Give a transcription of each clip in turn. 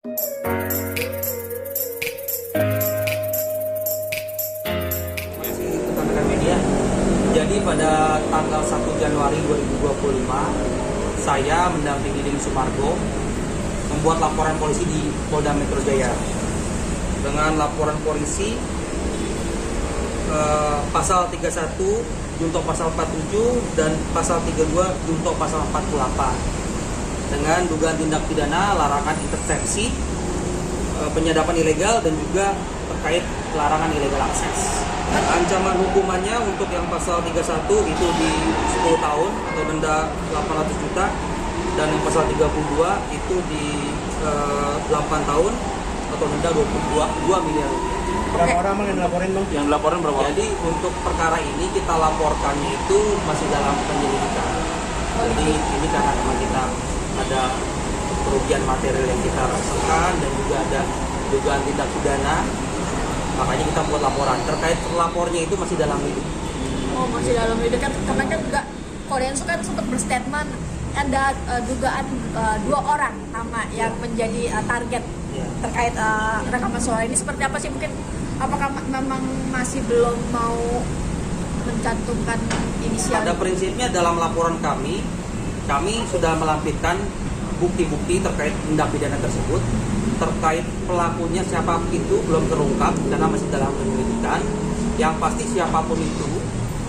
Rekan-rekan media, jadi pada tanggal 1 Januari 2025 saya mendampingi Denny Sumargo membuat laporan polisi di Polda Metro Jaya dengan laporan polisi pasal 31 junto pasal 47 dan pasal 32 junto pasal 48 dengan dugaan tindak pidana larangan intersepsi, penyadapan ilegal dan juga terkait larangan ilegal akses. Ancaman hukumannya untuk yang pasal 31 itu di 10 tahun atau denda 800 juta dan yang pasal 32 itu di 8 tahun atau denda 2 miliar rupiah. Berapa orang yang dilaporin, Bang? Yang dilaporin berapa orang? Jadi untuk perkara ini kita laporkannya itu masih dalam penyelidikan. Jadi ini karena memang kita ada kerugian material yang kita rasakan dan juga ada dugaan tindak pidana, makanya kita buat laporan. Terkait lapornya itu masih dalam lidik. Oh, masih dalam lidik kan, karena kan juga Kodensu kan sempat berstatement ada dugaan 2 orang nama yang menjadi target terkait rekaman suara ini. Seperti apa sih, mungkin apakah memang masih belum mau mencantumkan inisial? Pada prinsipnya dalam laporan kami sudah melampirkan bukti-bukti terkait tindak pidana tersebut. Terkait pelakunya siapa itu belum terungkap karena masih dalam penyelidikan. Yang pasti siapapun itu,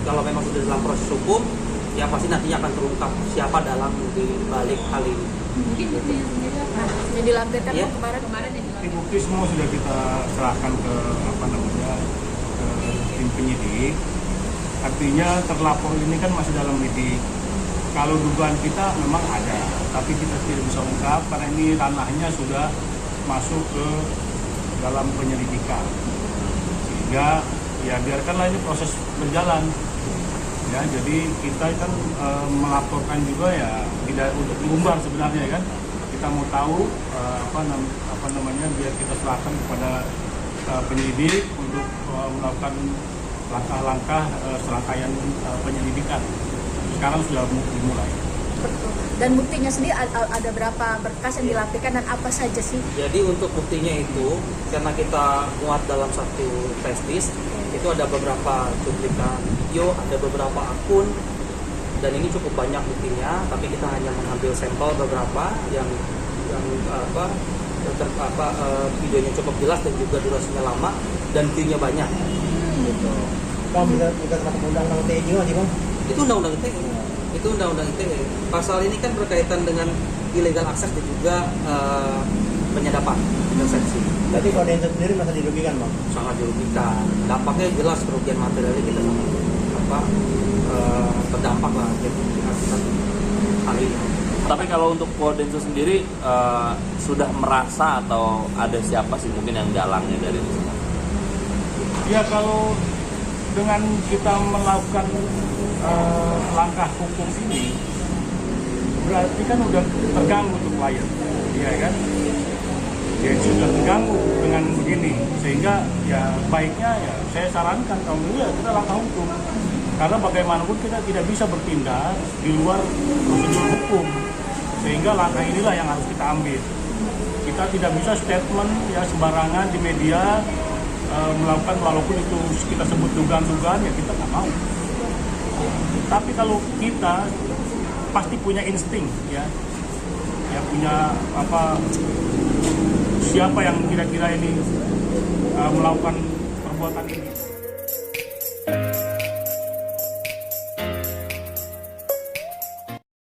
kalau memang sudah dalam proses hukum, ya pasti nantinya akan terungkap siapa dalam di balik hal ini. Mungkin yang dilampirkan ya? kemarin ini. Bukti semua sudah kita serahkan ke ke tim penyidik. Artinya terlapor ini kan masih dalam lidik. Kalau dugaan kita memang ada, tapi kita tidak bisa ungkap karena ini ranahnya sudah masuk ke dalam penyelidikan. Sehingga ya biarkanlah ini proses berjalan. Ya, jadi kita kan melaporkan juga ya tidak untuk diumbar sebenarnya kan. Kita mau tahu apa namanya biar kita serahkan kepada penyidik untuk melakukan langkah-langkah serangkaian penyelidikan. Sekarang sudah dimulai. Betul. Dan buktinya sendiri ada berapa berkas yang dilampirkan dan apa saja sih? Jadi untuk buktinya itu, karena kita muat dalam satu flash disk, itu ada beberapa cuplikan video, ada beberapa akun, dan ini cukup banyak buktinya. Tapi kita hanya mengambil sampel beberapa yang videonya cukup jelas dan juga durasinya lama dan view-nya banyak. Gitu. Bang, bisa termasuk undang-undang ITE juga sih, Bang? Itu undang-undang ITE. Itu undang-undang ITE. Pasal ini kan berkaitan dengan illegal akses dan juga penyadapan intersepsi. Berarti Kodensu sendiri masa dirugikan, Bang? Sangat dirugikan. Dampaknya jelas kerugian materialnya kita sangat terdampak lah akibat hal ini. Tapi kalau untuk Kodensu sendiri sudah merasa atau ada siapa sih mungkin yang dalangnya dari itu? Ya kalau dengan kita melakukan langkah hukum ini berarti kan udah terganggu untuk klien, ya kan? Ya sudah terganggu dengan begini, sehingga ya baiknya ya saya sarankan kalau dulu ya kita langkah hukum, karena bagaimanapun kita tidak bisa bertindak di luar prosedur hukum, sehingga langkah inilah yang harus kita ambil. Kita tidak bisa statement ya sembarangan di media melakukan walaupun itu kita sebut dugaan-dugaan ya kita nggak mau. Tapi kalau kita pasti punya insting ya punya siapa yang kira-kira ini melakukan perbuatan ini.